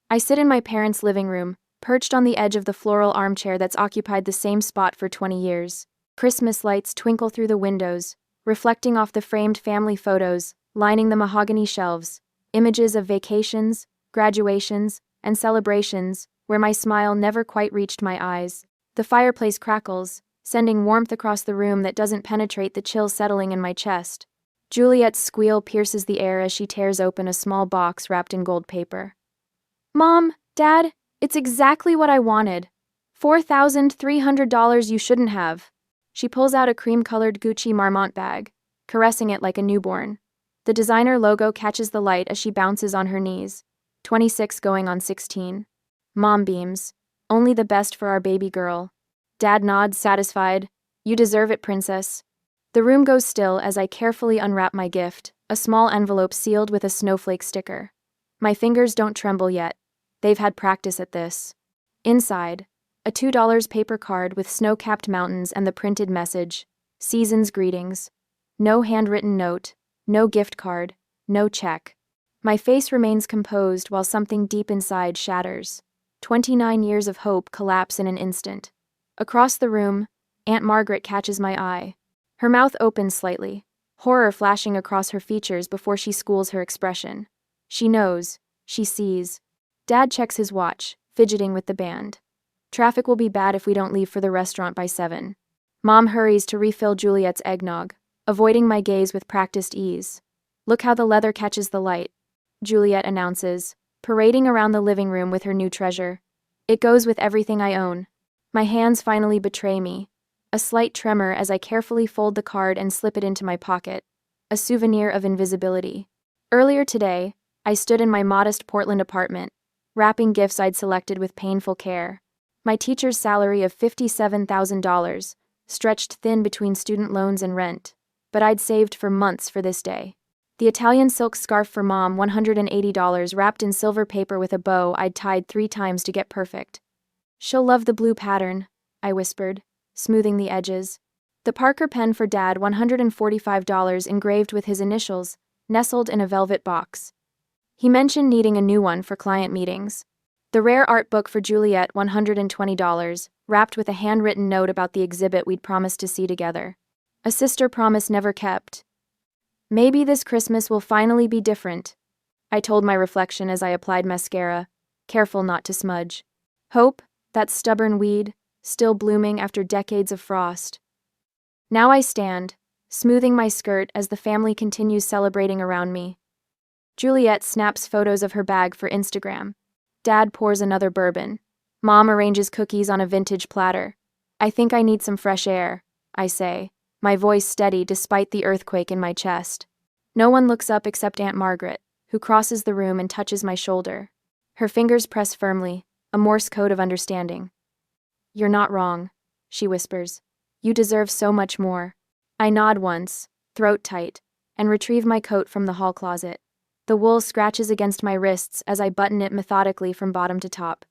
I sit in my parents' living room, perched on the edge of the floral armchair that's occupied the same spot for 20 years. Christmas lights twinkle through the windows, reflecting off the framed family photos, lining the mahogany shelves, images of vacations, graduations, and celebrations, where my smile never quite reached my eyes. The fireplace crackles, sending warmth across the room that doesn't penetrate the chill settling in my chest. Juliet's squeal pierces the air as she tears open a small box wrapped in gold paper. "Mom, Dad, it's exactly what I wanted. $4,300 you shouldn't have." She pulls out a cream-colored Gucci Marmont bag, caressing it like a newborn. The designer logo catches the light as she bounces on her knees. 26 going on 16. Mom beams. "Only the best for our baby girl." Dad nods, satisfied. "You deserve it, princess." The room goes still as I carefully unwrap my gift, a small envelope sealed with a snowflake sticker. My fingers don't tremble yet. They've had practice at this. Inside, a $2 paper card with snow-capped mountains and the printed message, "Season's greetings." No handwritten note, no gift card, no check. My face remains composed while something deep inside shatters. 29 years of hope collapse in an instant. Across the room, Aunt Margaret catches my eye. Her mouth opens slightly, horror flashing across her features before she schools her expression. She knows, she sees. Dad checks his watch, fidgeting with the band. Traffic will be bad if we don't leave for the restaurant by 7. Mom hurries to refill Juliet's eggnog, avoiding my gaze with practiced ease. "Look how the leather catches the light," Juliet announces, parading around the living room with her new treasure. "It goes with everything I own." My hands finally betray me. A slight tremor as I carefully fold the card and slip it into my pocket. A souvenir of invisibility. Earlier today, I stood in my modest Portland apartment, wrapping gifts I'd selected with painful care. My teacher's salary of $57,000, stretched thin between student loans and rent, but I'd saved for months for this day. The Italian silk scarf for Mom, $180, wrapped in silver paper with a bow I'd tied 3 times to get perfect. "She'll love the blue pattern," I whispered, smoothing the edges. The Parker pen for Dad, $145, engraved with his initials, nestled in a velvet box. He mentioned needing a new one for client meetings. The rare art book for Juliet, $120, wrapped with a handwritten note about the exhibit we'd promised to see together. A sister promise never kept. "Maybe this Christmas will finally be different," I told my reflection as I applied mascara, careful not to smudge. Hope, that stubborn weed, still blooming after decades of frost. Now I stand, smoothing my skirt as the family continues celebrating around me. Juliet snaps photos of her bag for Instagram. Dad pours another bourbon. Mom arranges cookies on a vintage platter. "I think I need some fresh air," I say, my voice steady despite the earthquake in my chest. No one looks up except Aunt Margaret, who crosses the room and touches my shoulder. Her fingers press firmly, a Morse code of understanding. "You're not wrong," she whispers. "You deserve so much more." I nod once, throat tight, and retrieve my coat from the hall closet. The wool scratches against my wrists as I button it methodically from bottom to top.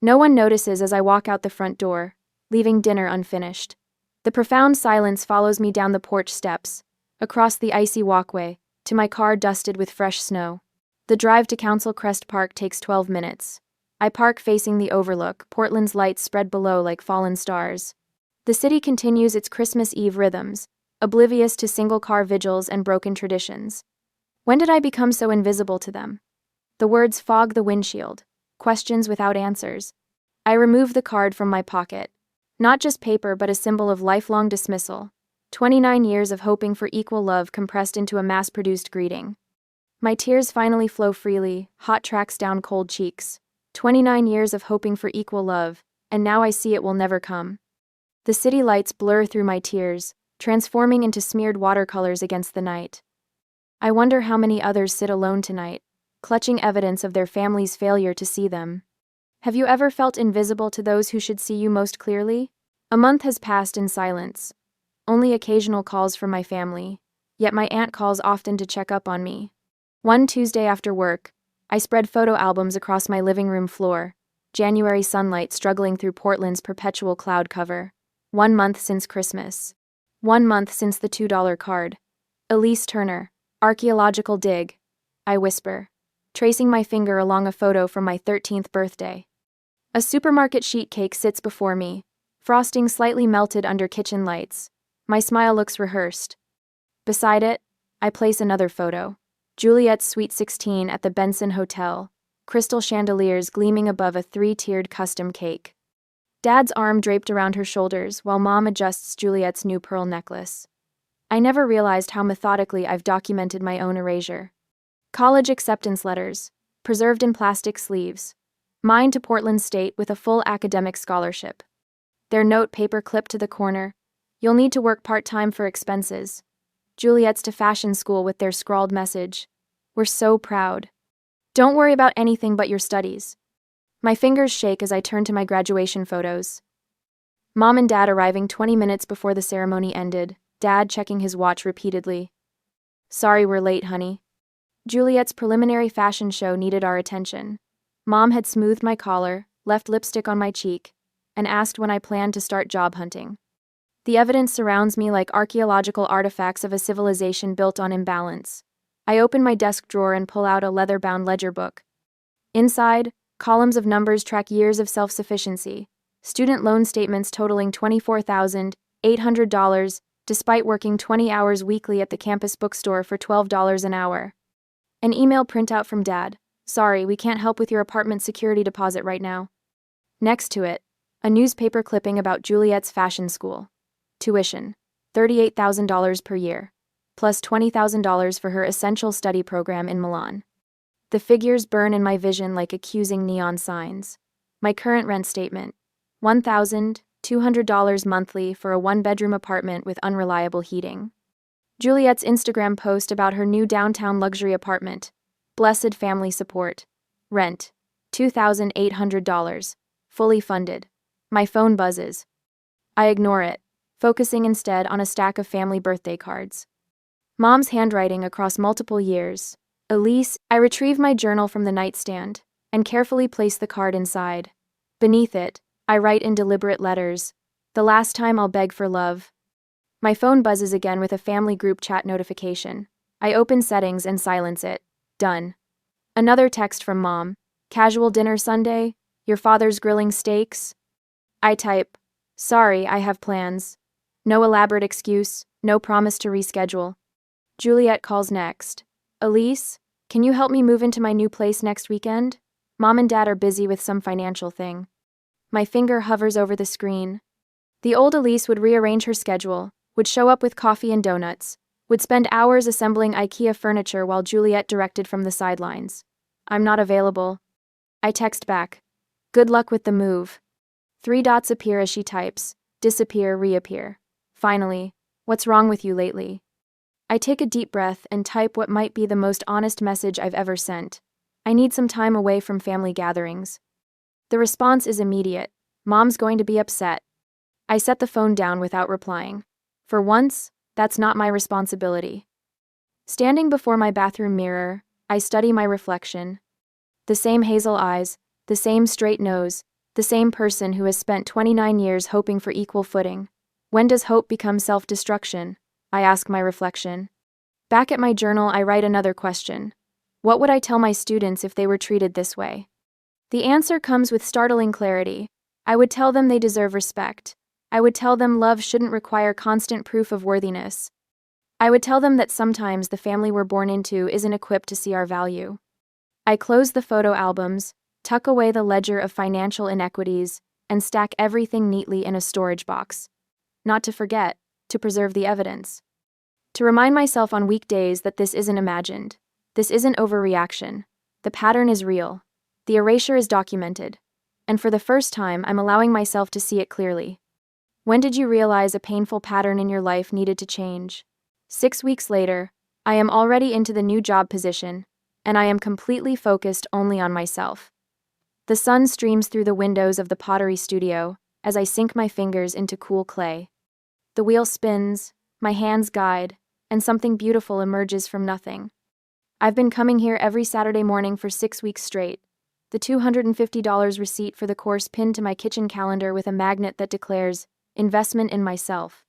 No one notices as I walk out the front door, leaving dinner unfinished. The profound silence follows me down the porch steps, across the icy walkway, to my car dusted with fresh snow. The drive to Council Crest Park takes 12 minutes. I park facing the overlook, Portland's lights spread below like fallen stars. The city continues its Christmas Eve rhythms, oblivious to single-car vigils and broken traditions. When did I become so invisible to them? The words fog the windshield, questions without answers. I remove the card from my pocket. Not just paper, but a symbol of lifelong dismissal. 29 years of hoping for equal love compressed into a mass-produced greeting. My tears finally flow freely, hot tracks down cold cheeks. 29 years of hoping for equal love, and now I see it will never come. The city lights blur through my tears, transforming into smeared watercolors against the night. I wonder how many others sit alone tonight, clutching evidence of their family's failure to see them. Have you ever felt invisible to those who should see you most clearly? A month has passed in silence. Only occasional calls from my family, yet my aunt calls often to check up on me. One Tuesday after work, I spread photo albums across my living room floor, January sunlight struggling through Portland's perpetual cloud cover. 1 month since Christmas. 1 month since the $2 card. Elise Turner, archaeological dig. I whisper. tracing my finger along a photo from my 13th birthday. A supermarket sheet cake sits before me, frosting slightly melted under kitchen lights. My smile looks rehearsed. Beside it, I place another photo. Juliet's Sweet 16 at the Benson Hotel, crystal chandeliers gleaming above a 3-tiered custom cake. Dad's arm draped around her shoulders while Mom adjusts Juliet's new pearl necklace. I never realized how methodically I've documented my own erasure. College acceptance letters, preserved in plastic sleeves. Mine to Portland State with a full academic scholarship. Their note paper clipped to the corner. You'll need to work part-time for expenses. Juliet's to fashion school with their scrawled message. We're so proud. Don't worry about anything but your studies. My fingers shake as I turn to my graduation photos. Mom and Dad arriving 20 minutes before the ceremony ended, Dad checking his watch repeatedly. Sorry we're late, honey. Juliet's preliminary fashion show needed our attention. Mom had smoothed my collar, left lipstick on my cheek, and asked when I planned to start job hunting. The evidence surrounds me like archaeological artifacts of a civilization built on imbalance. I open my desk drawer and pull out a leather-bound ledger book. Inside, columns of numbers track years of self-sufficiency, student loan statements totaling $24,800, despite working 20 hours weekly at the campus bookstore for $12 an hour. An email printout from Dad. Sorry, we can't help with your apartment security deposit right now. Next to it, a newspaper clipping about Juliet's fashion school. Tuition, $38,000 per year, plus $20,000 for her essential study program in Milan. The figures burn in my vision like accusing neon signs. My current rent statement, $1,200 monthly for a 1-bedroom apartment with unreliable heating. Juliet's Instagram post about her new downtown luxury apartment. Blessed family support. Rent, $2,800. Fully funded. My phone buzzes. I ignore it, focusing instead on a stack of family birthday cards. Mom's handwriting across multiple years. Elise, I retrieve my journal from the nightstand and carefully place the card inside. Beneath it, I write in deliberate letters, the last time I'll beg for love. My phone buzzes again with a family group chat notification. I open settings and silence it. Done. Another text from Mom. Casual dinner Sunday? Your father's grilling steaks? I type, sorry, I have plans. No elaborate excuse, no promise to reschedule. Juliet calls next. Elise, can you help me move into my new place next weekend? Mom and Dad are busy with some financial thing. My finger hovers over the screen. The old Elise would rearrange her schedule, would show up with coffee and donuts, would spend hours assembling IKEA furniture while Juliet directed from the sidelines. I'm not available. I text back. Good luck with the move. 3 dots appear as she types. Disappear, reappear. Finally, what's wrong with you lately? I take a deep breath and type what might be the most honest message I've ever sent. I need some time away from family gatherings. The response is immediate. Mom's going to be upset. I set the phone down without replying. For once, that's not my responsibility. Standing before my bathroom mirror, I study my reflection. The same hazel eyes, the same straight nose, the same person who has spent 29 years hoping for equal footing. When does hope become self-destruction? I ask my reflection. Back at my journal, I write another question. What would I tell my students if they were treated this way? The answer comes with startling clarity. I would tell them they deserve respect. I would tell them love shouldn't require constant proof of worthiness. I would tell them that sometimes the family we're born into isn't equipped to see our value. I close the photo albums, tuck away the ledger of financial inequities, and stack everything neatly in a storage box. Not to forget, to preserve the evidence. To remind myself on weekdays that this isn't imagined. This isn't overreaction. The pattern is real. The erasure is documented. And for the first time, I'm allowing myself to see it clearly. When did you realize a painful pattern in your life needed to change? 6 weeks later, I am already into the new job position, and I am completely focused only on myself. The sun streams through the windows of the pottery studio as I sink my fingers into cool clay. The wheel spins, my hands guide, and something beautiful emerges from nothing. I've been coming here every Saturday morning for 6 weeks straight. The $250 receipt for the course pinned to my kitchen calendar with a magnet that declares, investment in myself.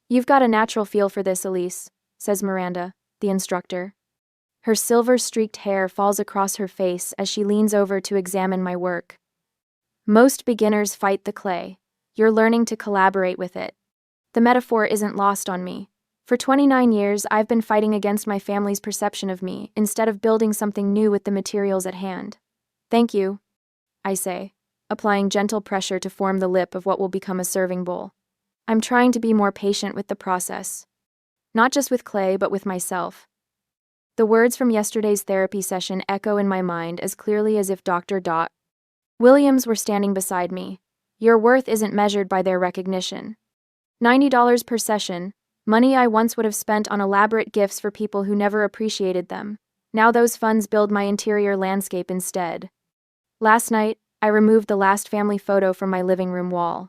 You've got a natural feel for this, Elise, says Miranda, the instructor. Her silver-streaked hair falls across her face as she leans over to examine my work. Most beginners fight the clay. You're learning to collaborate with it. The metaphor isn't lost on me. For 29 years, I've been fighting against my family's perception of me instead of building something new with the materials at hand. Thank you, I say, applying gentle pressure to form the lip of what will become a serving bowl. I'm trying to be more patient with the process. Not just with clay, but with myself. The words from yesterday's therapy session echo in my mind as clearly as if Dr. Williams were standing beside me. Your worth isn't measured by their recognition. $90 per session, money I once would have spent on elaborate gifts for people who never appreciated them. Now those funds build my interior landscape instead. Last night, I removed the last family photo from my living room wall.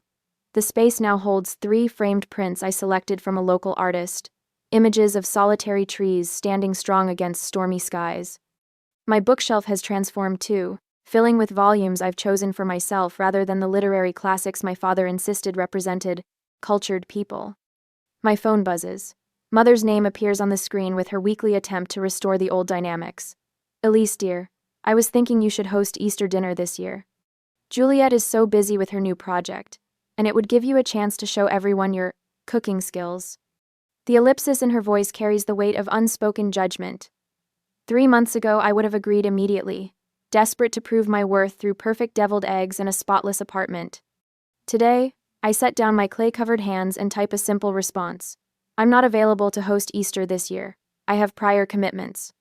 The space now holds 3 framed prints I selected from a local artist, images of solitary trees standing strong against stormy skies. My bookshelf has transformed too, filling with volumes I've chosen for myself rather than the literary classics my father insisted represented cultured people. My phone buzzes. Mother's name appears on the screen with her weekly attempt to restore the old dynamics. Elise, dear, I was thinking you should host Easter dinner this year. Juliet is so busy with her new project, and it would give you a chance to show everyone your cooking skills. The ellipsis in her voice carries the weight of unspoken judgment. 3 months ago, I would have agreed immediately, desperate to prove my worth through perfect deviled eggs and a spotless apartment. Today, I set down my clay-covered hands and type a simple response. I'm not available to host Easter this year. I have prior commitments.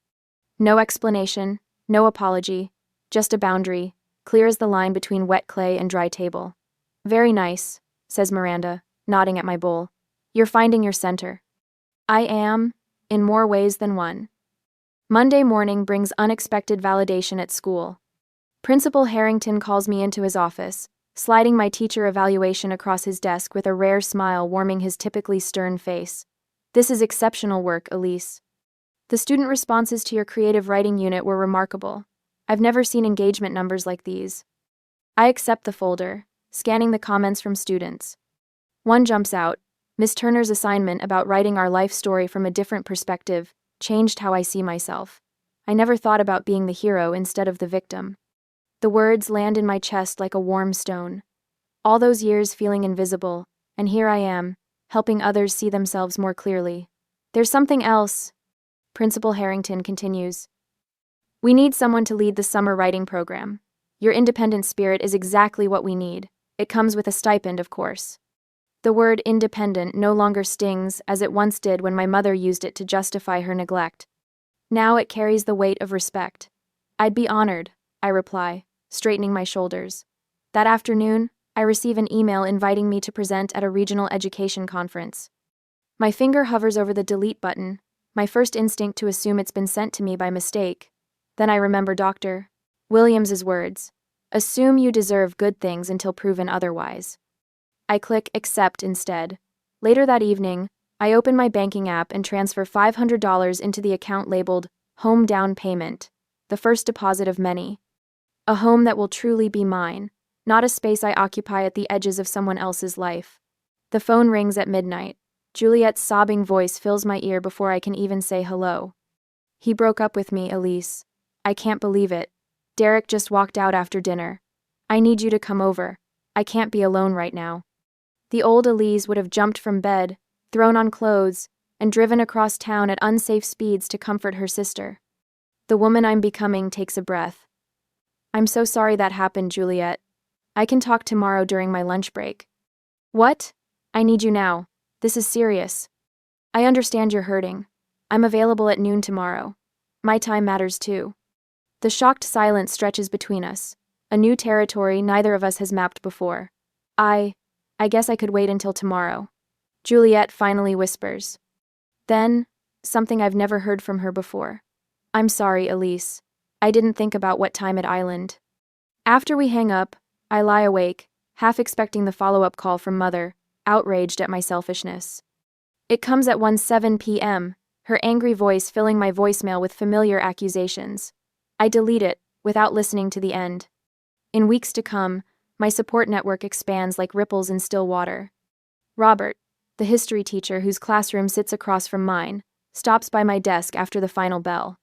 No explanation, no apology, just a boundary, clear as the line between wet clay and dry table. Very nice, says Miranda, nodding at my bowl. You're finding your center. I am, in more ways than one. Monday morning brings unexpected validation at school. Principal Harrington calls me into his office, sliding my teacher evaluation across his desk with a rare smile warming his typically stern face. This is exceptional work, Elise. The student responses to your creative writing unit were remarkable. I've never seen engagement numbers like these. I accept the folder, scanning the comments from students. One jumps out. Miss Turner's assignment about writing our life story from a different perspective changed how I see myself. I never thought about being the hero instead of the victim. The words land in my chest like a warm stone. All those years feeling invisible, and here I am, helping others see themselves more clearly. There's something else, Principal Harrington continues. We need someone to lead the summer writing program. Your independent spirit is exactly what we need. It comes with a stipend, of course. The word independent no longer stings as it once did when my mother used it to justify her neglect. Now it carries the weight of respect. I'd be honored, I reply, straightening my shoulders. That afternoon, I receive an email inviting me to present at a regional education conference. My finger hovers over the delete button, my first instinct to assume it's been sent to me by mistake. Then I remember Dr. Williams's words, assume you deserve good things until proven otherwise. I click accept instead. Later that evening, I open my banking app and transfer $500 into the account labeled Home Down Payment, the first deposit of many. A home that will truly be mine, not a space I occupy at the edges of someone else's life. The phone rings at midnight. Juliet's sobbing voice fills my ear before I can even say hello. He broke up with me, Elise. I can't believe it. Derek just walked out after dinner. I need you to come over. I can't be alone right now. The old Elise would have jumped from bed, thrown on clothes, and driven across town at unsafe speeds to comfort her sister. The woman I'm becoming takes a breath. I'm so sorry that happened, Juliet. I can talk tomorrow during my lunch break. What? I need you now. This is serious. I understand you're hurting. I'm available at noon tomorrow. My time matters too. The shocked silence stretches between us, a new territory neither of us has mapped before. I guess I could wait until tomorrow. Juliet finally whispers. Then, something I've never heard from her before. I'm sorry, Elise. I didn't think about what time at Island. After we hang up, I lie awake, half expecting the follow-up call from Mother, outraged at my selfishness. It comes at 1:07 p.m., her angry voice filling my voicemail with familiar accusations. I delete it, without listening to the end. In weeks to come, my support network expands like ripples in still water. Robert, the history teacher whose classroom sits across from mine, stops by my desk after the final bell.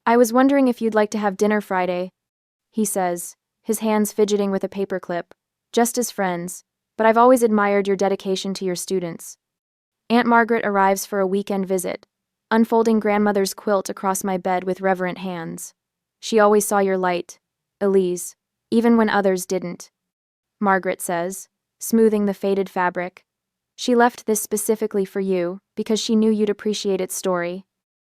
I was wondering if you'd like to have dinner Friday, he says, his hands fidgeting with a paperclip. Just as friends, but I've always admired your dedication to your students. Aunt Margaret arrives for a weekend visit, unfolding grandmother's quilt across my bed with reverent hands. She always saw your light, Elise, even when others didn't, Margaret says, smoothing the faded fabric. She left this specifically for you, because she knew you'd appreciate its story.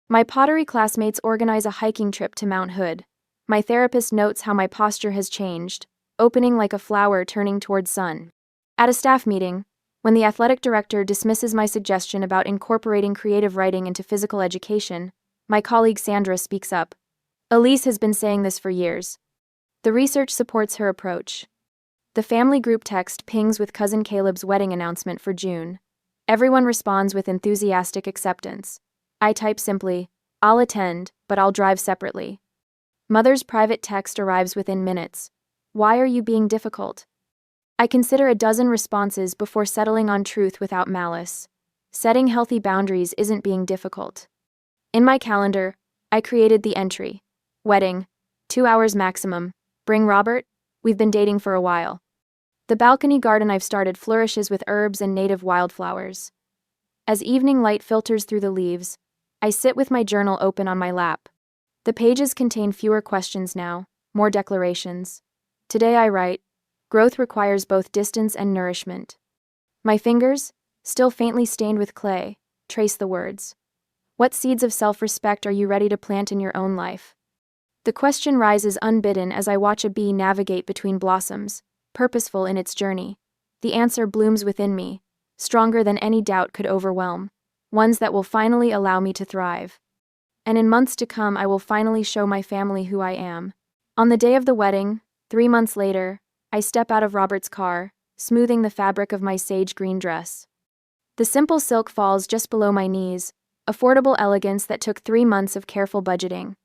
My pottery classmates organize a hiking trip to Mount Hood. My therapist notes how my posture has changed, opening like a flower turning toward sun. At a staff meeting, when the athletic director dismisses my suggestion about incorporating creative writing into physical education, my colleague Sandra speaks up. Elise has been saying this for years. The research supports her approach. The family group text pings with cousin Caleb's wedding announcement for June. Everyone responds with enthusiastic acceptance. I type simply, I'll attend, but I'll drive separately. Mother's private text arrives within minutes. Why are you being difficult? I consider a dozen responses before settling on truth without malice. Setting healthy boundaries isn't being difficult. In my calendar, I created the entry. Wedding, 2 hours maximum. Bring Robert? We've been dating for a while. The balcony garden I've started flourishes with herbs and native wildflowers. As evening light filters through the leaves, I sit with my journal open on my lap. The pages contain fewer questions now, more declarations. Today I write, growth requires both distance and nourishment. My fingers, still faintly stained with clay, trace the words. What seeds of self-respect are you ready to plant in your own life? The question rises unbidden as I watch a bee navigate between blossoms, purposeful in its journey. The answer blooms within me, stronger than any doubt could overwhelm, ones that will finally allow me to thrive. And in months to come I will finally show my family who I am. On the day of the wedding, 3 months later, I step out of Robert's car, smoothing the fabric of my sage green dress. The simple silk falls just below my knees, affordable elegance that took 3 months of careful budgeting.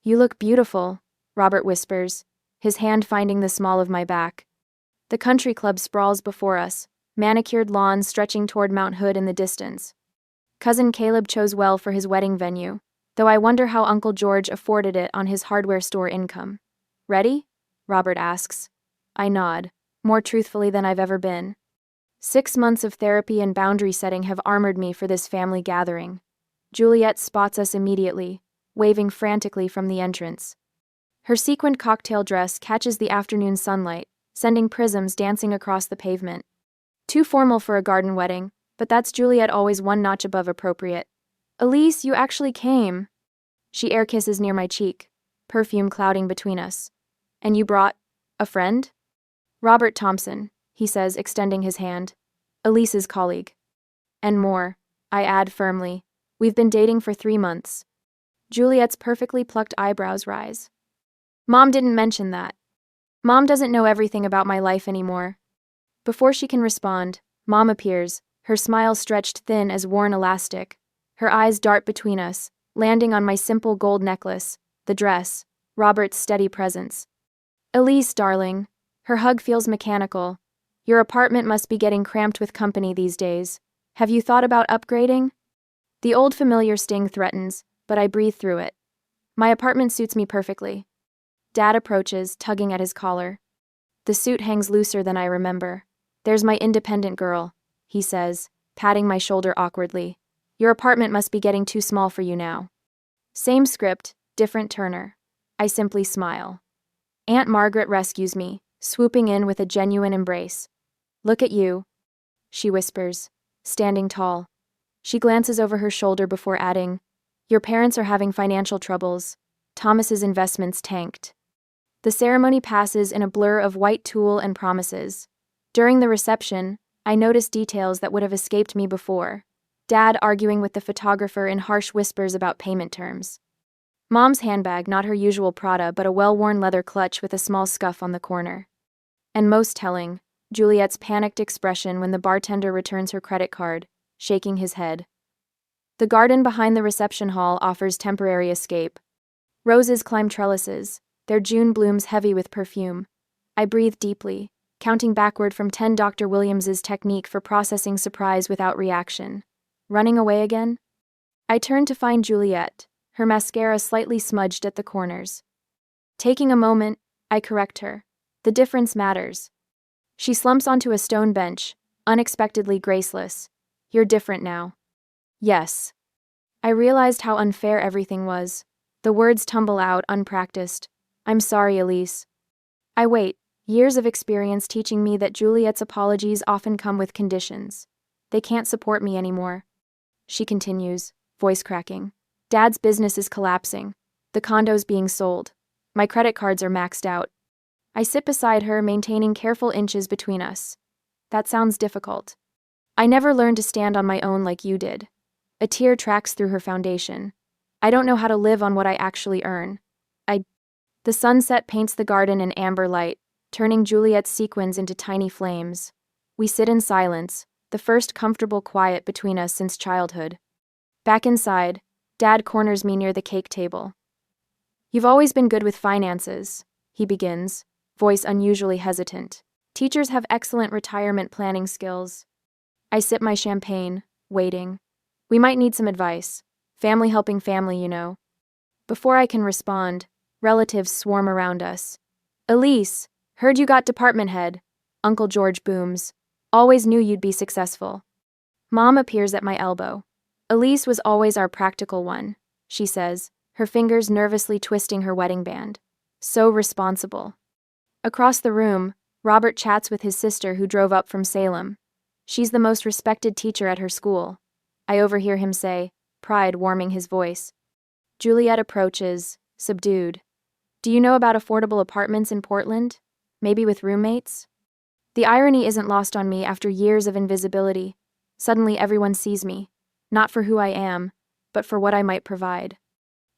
You look beautiful, Robert whispers, his hand finding the small of my back. The country club sprawls before us, manicured lawns stretching toward Mount Hood in the distance. Cousin Caleb chose well for his wedding venue, though I wonder how Uncle George afforded it on his hardware store income. Ready? Robert asks. I nod, more truthfully than I've ever been. 6 months of therapy and boundary setting have armored me for this family gathering. Juliet spots us immediately, waving frantically from the entrance. Her sequined cocktail dress catches the afternoon sunlight, sending prisms dancing across the pavement. Too formal for a garden wedding, but that's Juliet always one notch above appropriate. Elise, you actually came. She air kisses near my cheek, perfume clouding between us. And you brought a friend? Robert Thompson, he says, extending his hand. Elise's colleague. And more, I add firmly. We've been dating for 3 months. Juliet's perfectly plucked eyebrows rise. Mom didn't mention that. Mom doesn't know everything about my life anymore. Before she can respond, Mom appears, her smile stretched thin as worn elastic. Her eyes dart between us, landing on my simple gold necklace, the dress, Robert's steady presence. Elise, darling. Her hug feels mechanical. Your apartment must be getting cramped with company these days. Have you thought about upgrading? The old familiar sting threatens, but I breathe through it. My apartment suits me perfectly. Dad approaches, tugging at his collar. The suit hangs looser than I remember. There's my independent girl, he says, patting my shoulder awkwardly. Your apartment must be getting too small for you now. Same script, different Turner. I simply smile. Aunt Margaret rescues me, swooping in with a genuine embrace. Look at you, she whispers, standing tall. She glances over her shoulder before adding, your parents are having financial troubles. Thomas's investments tanked. The ceremony passes in a blur of white tulle and promises. During the reception, I notice details that would have escaped me before. Dad arguing with the photographer in harsh whispers about payment terms. Mom's handbag, not her usual Prada, but a well-worn leather clutch with a small scuff on the corner. And most telling, Juliet's panicked expression when the bartender returns her credit card, shaking his head. The garden behind the reception hall offers temporary escape. Roses climb trellises, their June blooms heavy with perfume. I breathe deeply, counting backward from 10 Dr. Williams's technique for processing surprise without reaction. Running away again? I turn to find Juliet, her mascara slightly smudged at the corners. Taking a moment, I correct her. The difference matters. She slumps onto a stone bench, unexpectedly graceless. You're different now. Yes. I realized how unfair everything was. The words tumble out, unpracticed. I'm sorry, Elise. I wait, years of experience teaching me that Juliet's apologies often come with conditions. They can't support me anymore. She continues, voice cracking. Dad's business is collapsing. The condo's being sold. My credit cards are maxed out. I sit beside her, maintaining careful inches between us. That sounds difficult. I never learned to stand on my own like you did. A tear tracks through her foundation. I don't know how to live on what I actually earn. The sunset paints the garden in amber light, turning Juliet's sequins into tiny flames. We sit in silence, the first comfortable quiet between us since childhood. Back inside, Dad corners me near the cake table. You've always been good with finances, he begins, voice unusually hesitant. Teachers have excellent retirement planning skills. I sip my champagne, waiting. We might need some advice. Family helping family, you know. Before I can respond, relatives swarm around us. Elise, heard you got department head. Uncle George booms. Always knew you'd be successful. Mom appears at my elbow. Elise was always our practical one, she says, her fingers nervously twisting her wedding band. So responsible. Across the room, Robert chats with his sister who drove up from Salem. She's the most respected teacher at her school. I overhear him say, pride warming his voice. Juliet approaches, subdued. Do you know about affordable apartments in Portland? Maybe with roommates? The irony isn't lost on me after years of invisibility. Suddenly everyone sees me, not for who I am, but for what I might provide.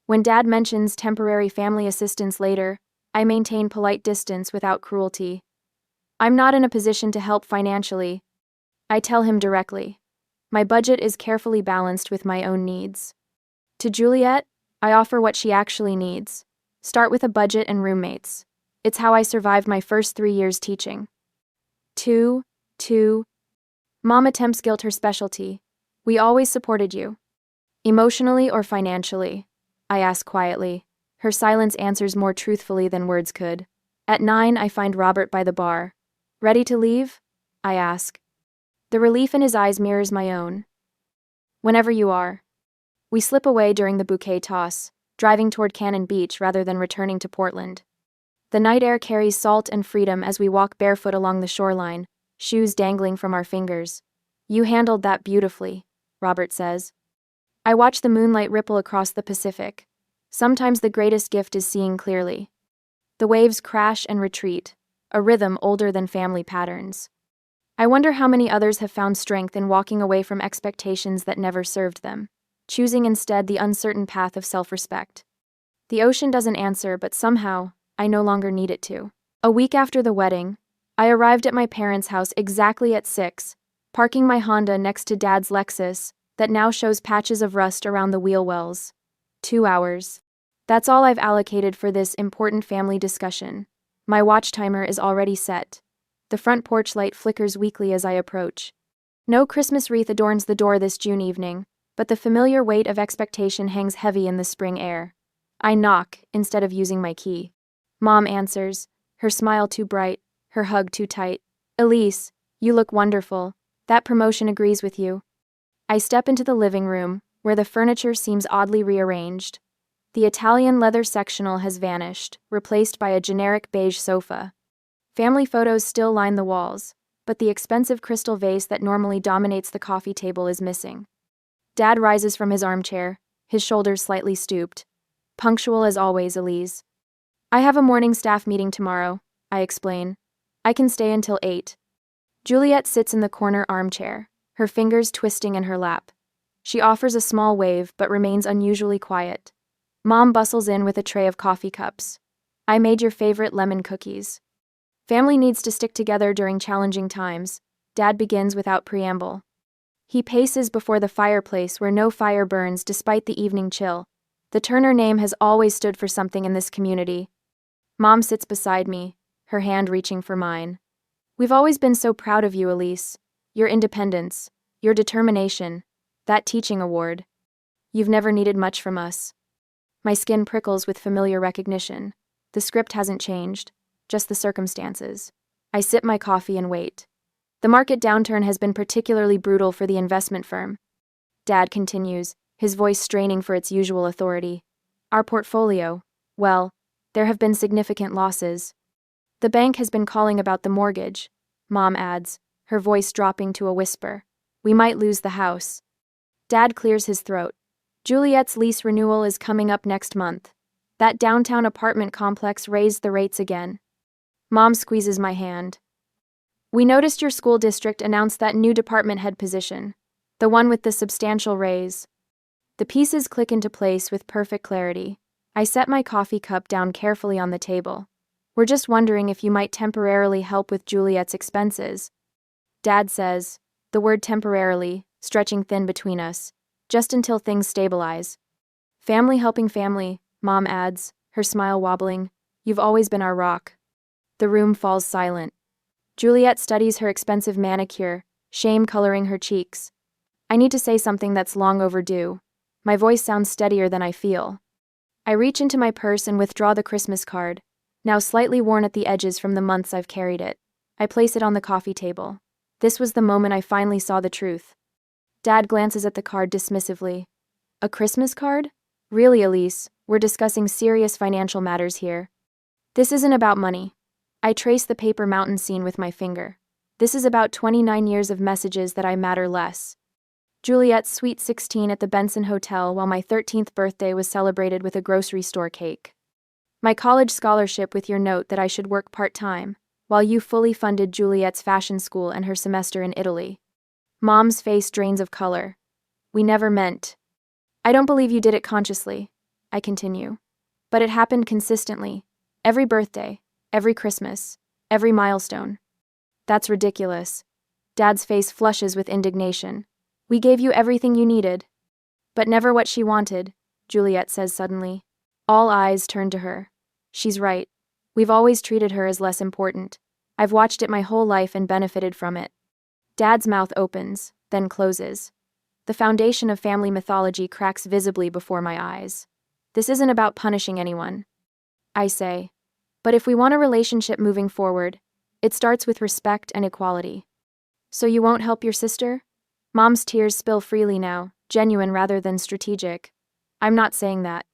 When Dad mentions temporary family assistance later, I maintain polite distance without cruelty. I'm not in a position to help financially. I tell him directly. My budget is carefully balanced with my own needs. To Juliet, I offer what she actually needs. Start with a budget and roommates. It's how I survived my first 3 years teaching. 2. Mom attempts guilt her specialty. We always supported you. Emotionally or financially? I ask quietly. Her silence answers more truthfully than words could. At 9, I find Robert by the bar. Ready to leave? I ask. The relief in his eyes mirrors my own. Whenever you are. We slip away during the bouquet toss, driving toward Cannon Beach rather than returning to Portland. The night air carries salt and freedom as we walk barefoot along the shoreline, shoes dangling from our fingers. You handled that beautifully, Robert says. I watch the moonlight ripple across the Pacific. Sometimes the greatest gift is seeing clearly. The waves crash and retreat, a rhythm older than family patterns. I wonder how many others have found strength in walking away from expectations that never served them, choosing instead the uncertain path of self-respect. The ocean doesn't answer, but somehow, I no longer need it to. A week after the wedding, I arrived at my parents' house exactly at 6, parking my Honda next to Dad's Lexus that now shows patches of rust around the wheel wells. 2 hours. That's all I've allocated for this important family discussion. My watch timer is already set. The front porch light flickers weakly as I approach. No Christmas wreath adorns the door this June evening, but the familiar weight of expectation hangs heavy in the spring air. I knock, instead of using my key. Mom answers, her smile too bright, her hug too tight. Elise, you look wonderful. That promotion agrees with you. I step into the living room, where the furniture seems oddly rearranged. The Italian leather sectional has vanished, replaced by a generic beige sofa. Family photos still line the walls, but the expensive crystal vase that normally dominates the coffee table is missing. Dad rises from his armchair, his shoulders slightly stooped. Punctual as always, Elise. I have a morning staff meeting tomorrow, I explain. I can stay until 8. Juliet sits in the corner armchair, her fingers twisting in her lap. She offers a small wave but remains unusually quiet. Mom bustles in with a tray of coffee cups. I made your favorite lemon cookies. Family needs to stick together during challenging times. Dad begins without preamble. He paces before the fireplace where no fire burns despite the evening chill. The Turner name has always stood for something in this community. Mom sits beside me, her hand reaching for mine. We've always been so proud of you, Elise. Your independence, your determination, that teaching award. You've never needed much from us. My skin prickles with familiar recognition. The script hasn't changed, just the circumstances. I sip my coffee and wait. The market downturn has been particularly brutal for the investment firm. Dad continues, his voice straining for its usual authority. Our portfolio, well, there have been significant losses. The bank has been calling about the mortgage, Mom adds, her voice dropping to a whisper. We might lose the house. Dad clears his throat. Juliet's lease renewal is coming up next month. That downtown apartment complex raised the rates again. Mom squeezes my hand. We noticed your school district announced that new department head position, the one with the substantial raise. The pieces click into place with perfect clarity. I set my coffee cup down carefully on the table. We're just wondering if you might temporarily help with Juliet's expenses. Dad says, the word temporarily, stretching thin between us, just until things stabilize. Family helping family, Mom adds, her smile wobbling. You've always been our rock. The room falls silent. Juliet studies her expensive manicure, shame coloring her cheeks. I need to say something that's long overdue. My voice sounds steadier than I feel. I reach into my purse and withdraw the Christmas card, now slightly worn at the edges from the months I've carried it. I place it on the coffee table. This was the moment I finally saw the truth. Dad glances at the card dismissively. A Christmas card? Really, Elise, we're discussing serious financial matters here. This isn't about money. I trace the paper mountain scene with my finger. This is about 29 years of messages that I matter less. Juliet's sweet 16 at the Benson Hotel while my 13th birthday was celebrated with a grocery store cake. My college scholarship with your note that I should work part-time, while you fully funded Juliet's fashion school and her semester in Italy. Mom's face drains of color. We never meant. I don't believe you did it consciously, I continue. But it happened consistently. Every birthday, every Christmas, every milestone. That's ridiculous. Dad's face flushes with indignation. We gave you everything you needed. But never what she wanted, Juliet says suddenly. All eyes turn to her. She's right. We've always treated her as less important. I've watched it my whole life and benefited from it. Dad's mouth opens, then closes. The foundation of family mythology cracks visibly before my eyes. This isn't about punishing anyone, I say. But if we want a relationship moving forward, it starts with respect and equality. So you won't help your sister? Mom's tears spill freely now, genuine rather than strategic. I'm not saying that.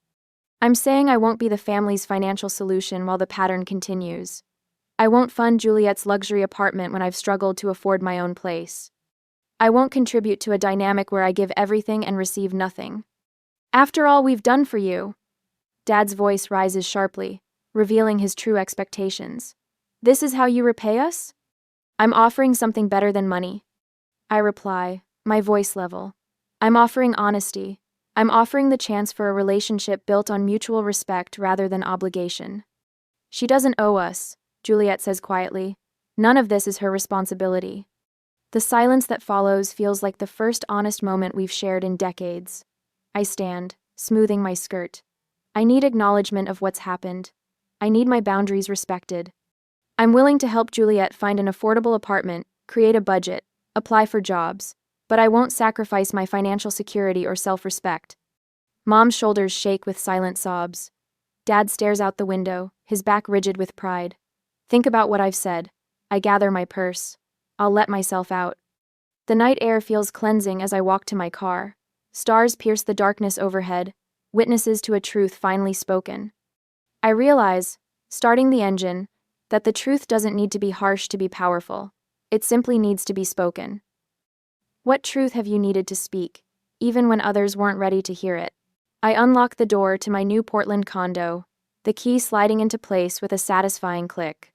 I'm saying I won't be the family's financial solution while the pattern continues. I won't fund Juliet's luxury apartment when I've struggled to afford my own place. I won't contribute to a dynamic where I give everything and receive nothing. After all we've done for you. Dad's voice rises sharply, revealing his true expectations. This is how you repay us? I'm offering something better than money. I reply, my voice level. I'm offering honesty. I'm offering the chance for a relationship built on mutual respect rather than obligation. She doesn't owe us, Juliet says quietly. None of this is her responsibility. The silence that follows feels like the first honest moment we've shared in decades. I stand, smoothing my skirt. I need acknowledgement of what's happened. I need my boundaries respected. I'm willing to help Juliet find an affordable apartment, create a budget, apply for jobs, but I won't sacrifice my financial security or self-respect. Mom's shoulders shake with silent sobs. Dad stares out the window, his back rigid with pride. Think about what I've said. I gather my purse. I'll let myself out. The night air feels cleansing as I walk to my car. Stars pierce the darkness overhead, witnesses to a truth finally spoken. I realize, starting the engine, that the truth doesn't need to be harsh to be powerful. It simply needs to be spoken. What truth have you needed to speak, even when others weren't ready to hear it? I unlock the door to my new Portland condo, the key sliding into place with a satisfying click.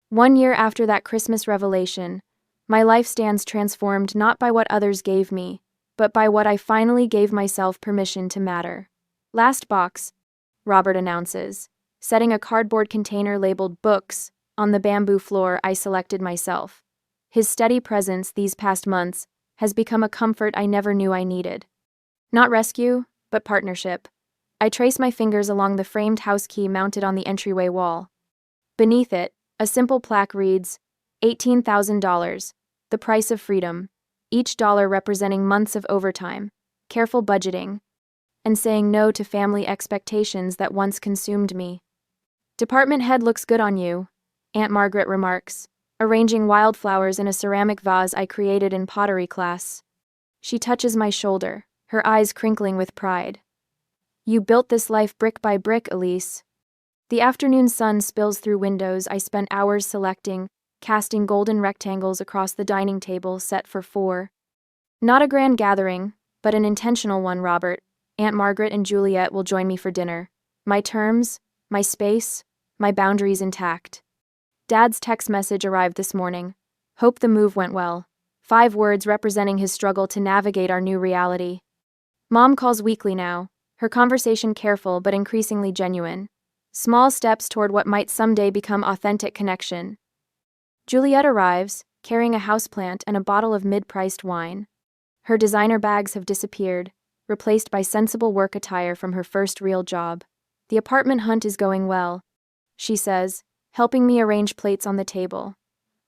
1 year after that Christmas revelation, my life stands transformed not by what others gave me, but by what I finally gave myself permission to matter. Last box, Robert announces, setting a cardboard container labeled books on the bamboo floor I selected myself. His steady presence these past months has become a comfort I never knew I needed. Not rescue, but partnership. I trace my fingers along the framed house key mounted on the entryway wall. Beneath it, a simple plaque reads, $18,000, the price of freedom, each dollar representing months of overtime, careful budgeting, and saying no to family expectations that once consumed me. Department head looks good on you, Aunt Margaret remarks, arranging wildflowers in a ceramic vase I created in pottery class. She touches my shoulder, her eyes crinkling with pride. You built this life brick by brick, Elise. The afternoon sun spills through windows I spent hours selecting, casting golden rectangles across the dining table set for 4. Not a grand gathering, but an intentional one, Robert. Aunt Margaret and Juliet will join me for dinner. My terms, my space, my boundaries intact. Dad's text message arrived this morning. Hope the move went well. 5 words representing his struggle to navigate our new reality. Mom calls weekly now, her conversation careful but increasingly genuine. Small steps toward what might someday become authentic connection. Juliet arrives, carrying a houseplant and a bottle of mid-priced wine. Her designer bags have disappeared, replaced by sensible work attire from her first real job. The apartment hunt is going well, she says, helping me arrange plates on the table.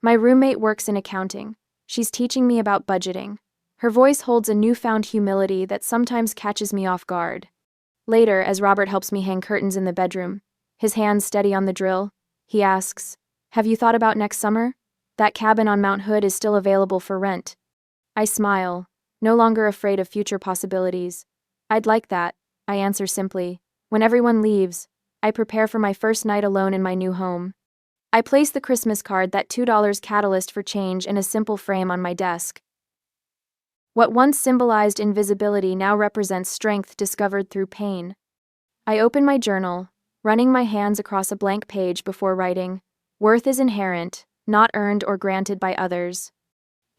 My roommate works in accounting. She's teaching me about budgeting. Her voice holds a newfound humility that sometimes catches me off guard. Later, as Robert helps me hang curtains in the bedroom, his hands steady on the drill, he asks, "Have you thought about next summer? That cabin on Mount Hood is still available for rent." I smile, no longer afraid of future possibilities. I'd like that, I answer simply. When everyone leaves, I prepare for my first night alone in my new home. I place the Christmas card, that $2 catalyst for change, in a simple frame on my desk. What once symbolized invisibility now represents strength discovered through pain. I open my journal, running my hands across a blank page before writing, "Worth is inherent, not earned or granted by others."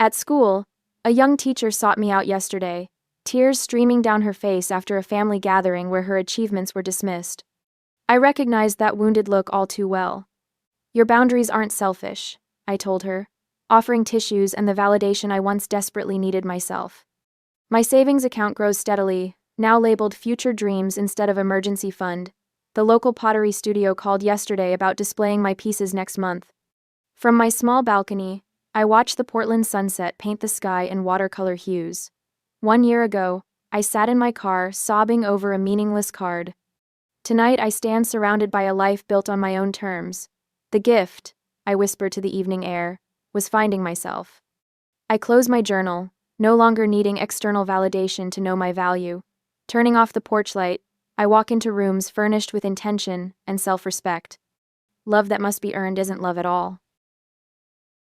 At school, a young teacher sought me out yesterday, tears streaming down her face after a family gathering where her achievements were dismissed. I recognized that wounded look all too well. "Your boundaries aren't selfish," I told her, offering tissues and the validation I once desperately needed myself. My savings account grows steadily, now labeled Future Dreams instead of Emergency Fund. The local pottery studio called yesterday about displaying my pieces next month. From my small balcony, I watch the Portland sunset paint the sky in watercolor hues. 1 year ago, I sat in my car sobbing over a meaningless card. Tonight I stand surrounded by a life built on my own terms. The gift, I whisper to the evening air, was finding myself. I close my journal, no longer needing external validation to know my value. Turning off the porch light, I walk into rooms furnished with intention and self-respect. Love that must be earned isn't love at all.